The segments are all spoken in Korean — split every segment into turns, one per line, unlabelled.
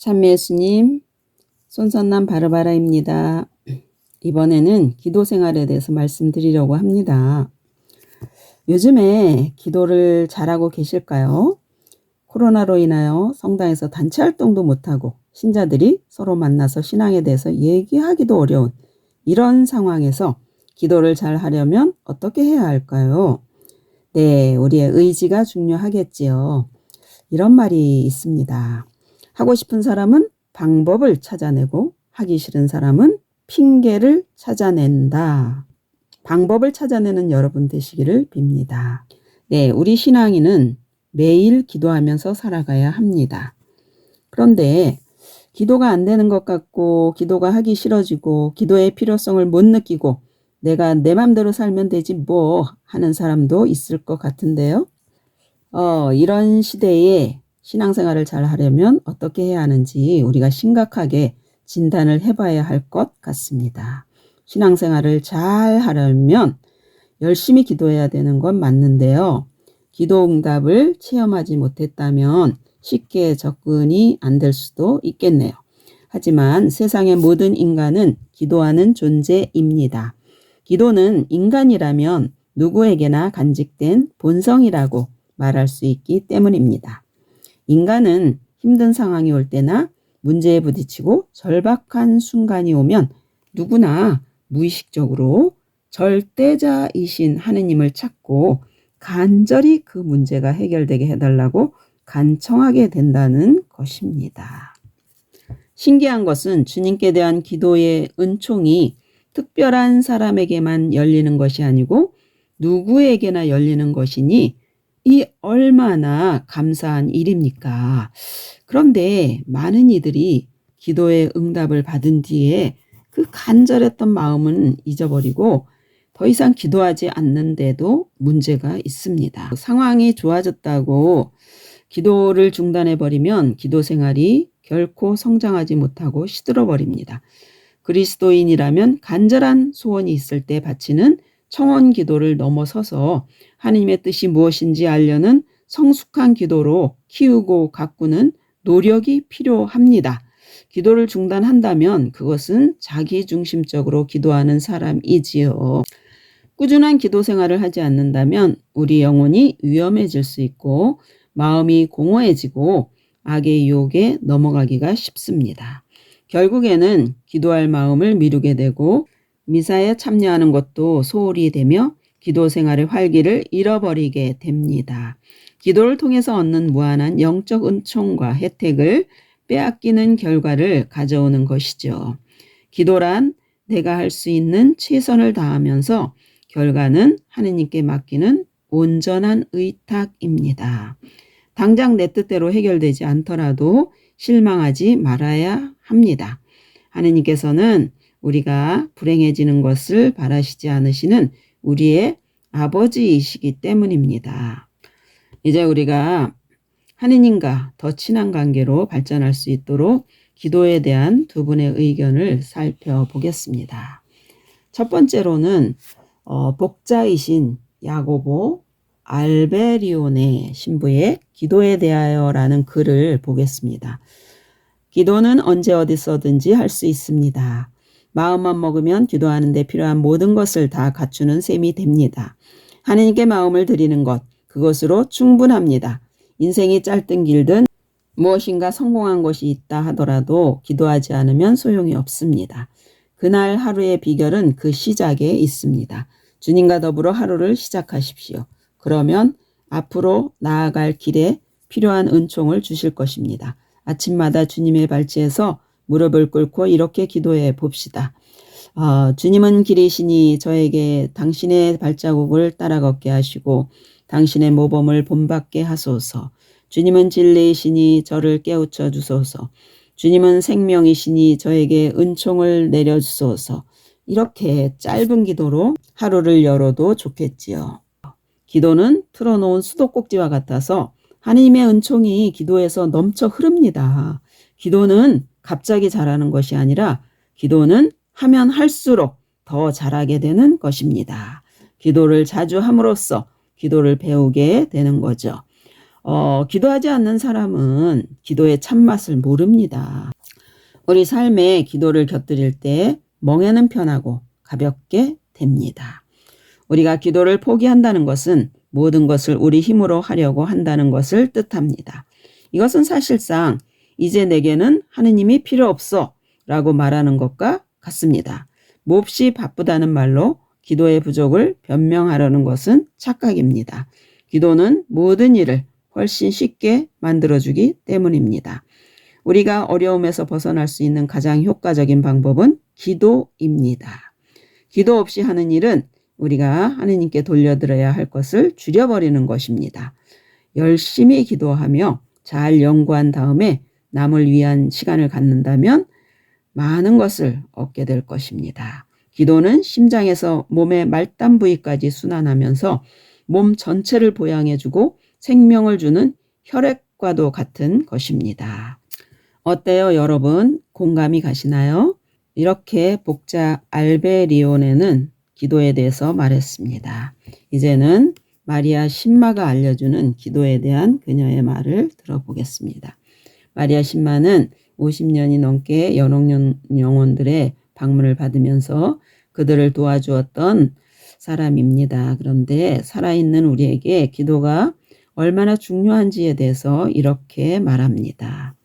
참매 예수님, 손선남 바르바라입니다. 이번에는 기도 생활에 대해서 말씀드리려고 합니다. 요즘에 기도를 잘하고 계실까요? 코로나로 인하여 성당에서 단체 활동도 못하고 신자들이 서로 만나서 신앙에 대해서 얘기하기도 어려운 이런 상황에서 기도를 잘 하려면 어떻게 해야 할까요? 네, 우리의 의지가 중요하겠지요. 이런 말이 있습니다. 하고 싶은 사람은 방법을 찾아내고 하기 싫은 사람은 핑계를 찾아낸다. 방법을 찾아내는 여러분 되시기를 빕니다. 네, 우리 신앙인은 매일 기도하면서 살아가야 합니다. 그런데 기도가 안 되는 것 같고 기도가 하기 싫어지고 기도의 필요성을 못 느끼고 내가 내 맘대로 살면 되지 뭐 하는 사람도 있을 것 같은데요. 이런 시대에 신앙생활을 잘 하려면 어떻게 해야 하는지 우리가 심각하게 진단을 해봐야 할 것 같습니다. 신앙생활을 잘 하려면 열심히 기도해야 되는 건 맞는데요. 기도 응답을 체험하지 못했다면 쉽게 접근이 안 될 수도 있겠네요. 하지만 세상의 모든 인간은 기도하는 존재입니다. 기도는 인간이라면 누구에게나 간직된 본성이라고 말할 수 있기 때문입니다. 인간은 힘든 상황이 올 때나 문제에 부딪히고 절박한 순간이 오면 누구나 무의식적으로 절대자이신 하느님을 찾고 간절히 그 문제가 해결되게 해달라고 간청하게 된다는 것입니다. 신기한 것은 주님께 대한 기도의 은총이 특별한 사람에게만 열리는 것이 아니고 누구에게나 열리는 것이니 이 얼마나 감사한 일입니까? 그런데 많은 이들이 기도의 응답을 받은 뒤에 그 간절했던 마음은 잊어버리고 더 이상 기도하지 않는데도 문제가 있습니다. 상황이 좋아졌다고 기도를 중단해버리면 기도 생활이 결코 성장하지 못하고 시들어버립니다. 그리스도인이라면 간절한 소원이 있을 때 바치는 청원 기도를 넘어서서 하나님의 뜻이 무엇인지 알려는 성숙한 기도로 키우고 가꾸는 노력이 필요합니다. 기도를 중단한다면 그것은 자기중심적으로 기도하는 사람이지요. 꾸준한 기도 생활을 하지 않는다면 우리 영혼이 위험해질 수 있고 마음이 공허해지고 악의 유혹에 넘어가기가 쉽습니다. 결국에는 기도할 마음을 미루게 되고 미사에 참여하는 것도 소홀히 되며 기도 생활의 활기를 잃어버리게 됩니다. 기도를 통해서 얻는 무한한 영적 은총과 혜택을 빼앗기는 결과를 가져오는 것이죠. 기도란 내가 할 수 있는 최선을 다하면서 결과는 하느님께 맡기는 온전한 의탁입니다. 당장 내 뜻대로 해결되지 않더라도 실망하지 말아야 합니다. 하느님께서는 우리가 불행해지는 것을 바라시지 않으시는 우리의 아버지이시기 때문입니다. 이제 우리가 하느님과 더 친한 관계로 발전할 수 있도록 기도에 대한 두 분의 의견을 살펴보겠습니다. 첫 번째로는 복자이신 야고보 알베리온의 신부의 기도에 대하여라는 글을 보겠습니다. 기도는 언제 어디서든지 할 수 있습니다. 마음만 먹으면 기도하는 데 필요한 모든 것을 다 갖추는 셈이 됩니다. 하느님께 마음을 드리는 것, 그것으로 충분합니다. 인생이 짧든 길든 무엇인가 성공한 것이 있다 하더라도 기도하지 않으면 소용이 없습니다. 그날 하루의 비결은 그 시작에 있습니다. 주님과 더불어 하루를 시작하십시오. 그러면 앞으로 나아갈 길에 필요한 은총을 주실 것입니다. 아침마다 주님의 발치에서 무릎을 꿇고 이렇게 기도해 봅시다. 주님은 길이시니 저에게 당신의 발자국을 따라 걷게 하시고 당신의 모범을 본받게 하소서. 주님은 진리이시니 저를 깨우쳐 주소서. 주님은 생명이시니 저에게 은총을 내려주소서. 이렇게 짧은 기도로 하루를 열어도 좋겠지요. 기도는 틀어놓은 수도꼭지와 같아서 하나님의 은총이 기도에서 넘쳐 흐릅니다. 기도는 갑자기 잘하는 것이 아니라 기도는 하면 할수록 더 잘하게 되는 것입니다. 기도를 자주 함으로써 기도를 배우게 되는 거죠. 기도하지 않는 사람은 기도의 참맛을 모릅니다. 우리 삶에 기도를 곁들일 때 멍에는 편하고 가볍게 됩니다. 우리가 기도를 포기한다는 것은 모든 것을 우리 힘으로 하려고 한다는 것을 뜻합니다. 이것은 사실상 이제 내게는 하느님이 필요 없어 라고 말하는 것과 같습니다. 몹시 바쁘다는 말로 기도의 부족을 변명하려는 것은 착각입니다. 기도는 모든 일을 훨씬 쉽게 만들어주기 때문입니다. 우리가 어려움에서 벗어날 수 있는 가장 효과적인 방법은 기도입니다. 기도 없이 하는 일은 우리가 하느님께 돌려드려야 할 것을 줄여버리는 것입니다. 열심히 기도하며 잘 연구한 다음에 남을 위한 시간을 갖는다면 많은 것을 얻게 될 것입니다. 기도는 심장에서 몸의 말단 부위까지 순환하면서 몸 전체를 보양해주고 생명을 주는 혈액과도 같은 것입니다. 어때요, 여러분? 공감이 가시나요? 이렇게 복자 알베리온에는 기도에 대해서 말했습니다. 이제는 마리아 신마가 알려주는 기도에 대한 그녀의 말을 들어보겠습니다. 마리아 신마는 50년이 넘게 연옥 영혼들의 방문을 받으면서 그들을 도와주었던 사람입니다. 그런데 살아있는 우리에게 기도가 얼마나 중요한지에 대해서 이렇게 말합니다.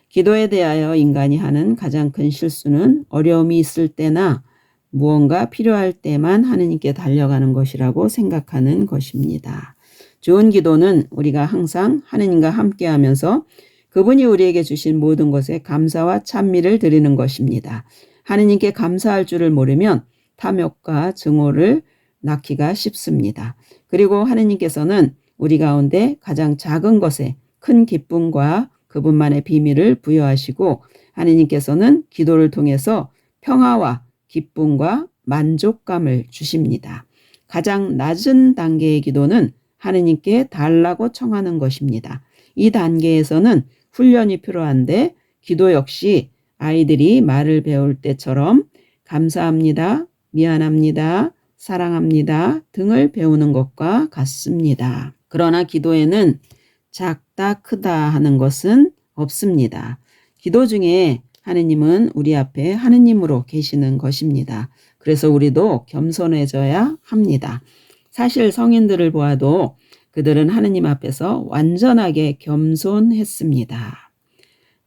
기도에 대하여 인간이 하는 가장 큰 실수는 어려움이 있을 때나 무언가 필요할 때만 하느님께 달려가는 것이라고 생각하는 것입니다. 좋은 기도는 우리가 항상 하느님과 함께하면서 그분이 우리에게 주신 모든 것에 감사와 찬미를 드리는 것입니다. 하느님께 감사할 줄을 모르면 탐욕과 증오를 낳기가 쉽습니다. 그리고 하느님께서는 우리 가운데 가장 작은 것에 큰 기쁨과 그분만의 비밀을 부여하시고 하느님께서는 기도를 통해서 평화와 기쁨과 만족감을 주십니다. 가장 낮은 단계의 기도는 하느님께 달라고 청하는 것입니다. 이 단계에서는 훈련이 필요한데 기도 역시 아이들이 말을 배울 때처럼 감사합니다, 미안합니다, 사랑합니다 등을 배우는 것과 같습니다. 그러나 기도에는 작다 크다 하는 것은 없습니다. 기도 중에 하느님은 우리 앞에 하느님으로 계시는 것입니다. 그래서 우리도 겸손해져야 합니다. 사실 성인들을 보아도 그들은 하느님 앞에서 완전하게 겸손했습니다.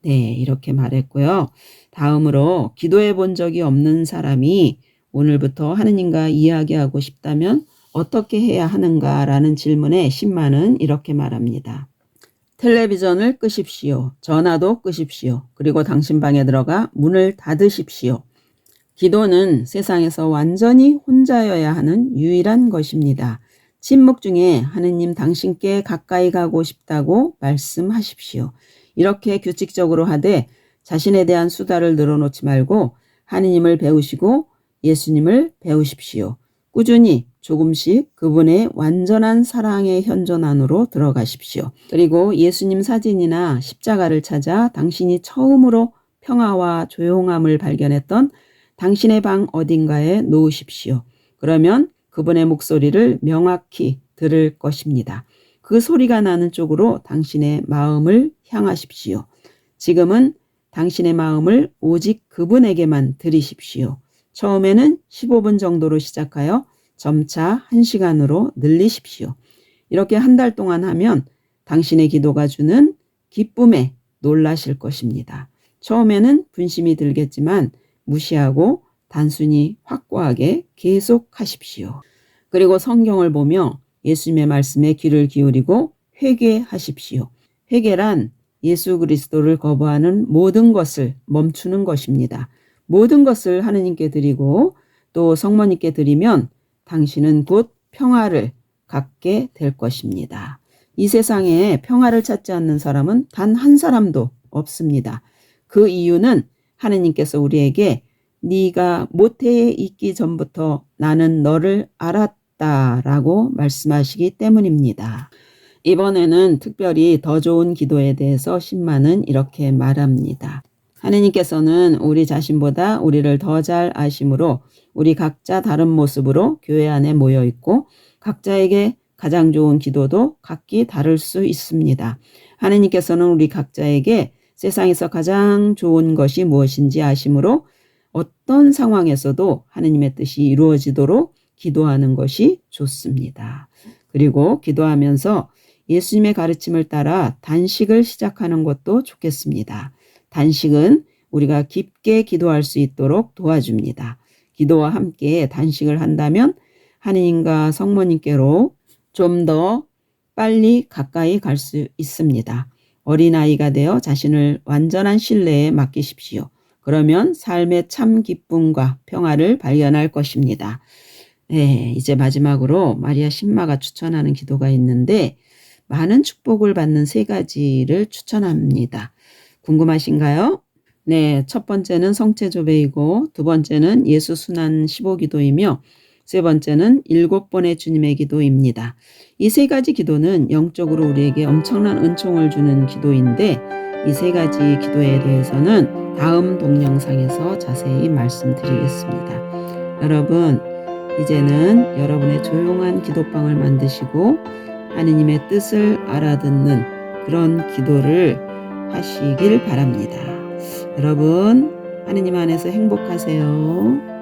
네, 이렇게 말했고요. 다음으로 기도해 본 적이 없는 사람이 오늘부터 하느님과 이야기하고 싶다면 어떻게 해야 하는가라는 질문에 신마는 이렇게 말합니다. 텔레비전을 끄십시오. 전화도 끄십시오. 그리고 당신 방에 들어가 문을 닫으십시오. 기도는 세상에서 완전히 혼자여야 하는 유일한 것입니다. 침묵 중에 하느님 당신께 가까이 가고 싶다고 말씀하십시오. 이렇게 규칙적으로 하되 자신에 대한 수다를 늘어놓지 말고 하느님을 배우시고 예수님을 배우십시오. 꾸준히 조금씩 그분의 완전한 사랑의 현존 안으로 들어가십시오. 그리고 예수님 사진이나 십자가를 찾아 당신이 처음으로 평화와 조용함을 발견했던 당신의 방 어딘가에 놓으십시오. 그러면 그분의 목소리를 명확히 들을 것입니다. 그 소리가 나는 쪽으로 당신의 마음을 향하십시오. 지금은 당신의 마음을 오직 그분에게만 드리십시오. 처음에는 15분 정도로 시작하여 점차 1시간으로 늘리십시오. 이렇게 한 달 동안 하면 당신의 기도가 주는 기쁨에 놀라실 것입니다. 처음에는 분심이 들겠지만 무시하고 단순히 확고하게 계속하십시오. 그리고 성경을 보며 예수님의 말씀에 귀를 기울이고 회개하십시오. 회개란 예수 그리스도를 거부하는 모든 것을 멈추는 것입니다. 모든 것을 하느님께 드리고 또 성모님께 드리면 당신은 곧 평화를 갖게 될 것입니다. 이 세상에 평화를 찾지 않는 사람은 단 한 사람도 없습니다. 그 이유는 하느님께서 우리에게 네가 모태에 있기 전부터 나는 너를 알았다라고 말씀하시기 때문입니다. 이번에는 특별히 더 좋은 기도에 대해서 신마는 이렇게 말합니다. 하느님께서는 우리 자신보다 우리를 더 잘 아심으로 우리 각자 다른 모습으로 교회 안에 모여 있고 각자에게 가장 좋은 기도도 각기 다를 수 있습니다. 하느님께서는 우리 각자에게 세상에서 가장 좋은 것이 무엇인지 아심으로 어떤 상황에서도 하느님의 뜻이 이루어지도록 기도하는 것이 좋습니다. 그리고 기도하면서 예수님의 가르침을 따라 단식을 시작하는 것도 좋겠습니다. 단식은 우리가 깊게 기도할 수 있도록 도와줍니다. 기도와 함께 단식을 한다면 하느님과 성모님께로 좀 더 빨리 가까이 갈 수 있습니다. 어린아이가 되어 자신을 완전한 신뢰에 맡기십시오. 그러면 삶의 참 기쁨과 평화를 발견할 것입니다. 네, 이제 마지막으로 마리아 신마가 추천하는 기도가 있는데 많은 축복을 받는 3가지를 추천합니다. 궁금하신가요? 네, 첫 번째는 성체조배이고 두 번째는 예수 순환 15기도이며 세 번째는 7번의 주님의 기도입니다. 이 3가지 기도는 영적으로 우리에게 엄청난 은총을 주는 기도인데 이 3가지 기도에 대해서는 다음 동영상에서 자세히 말씀드리겠습니다. 여러분, 이제는 여러분의 조용한 기도방을 만드시고 하느님의 뜻을 알아듣는 그런 기도를 하시길 바랍니다. 여러분, 하느님 안에서 행복하세요.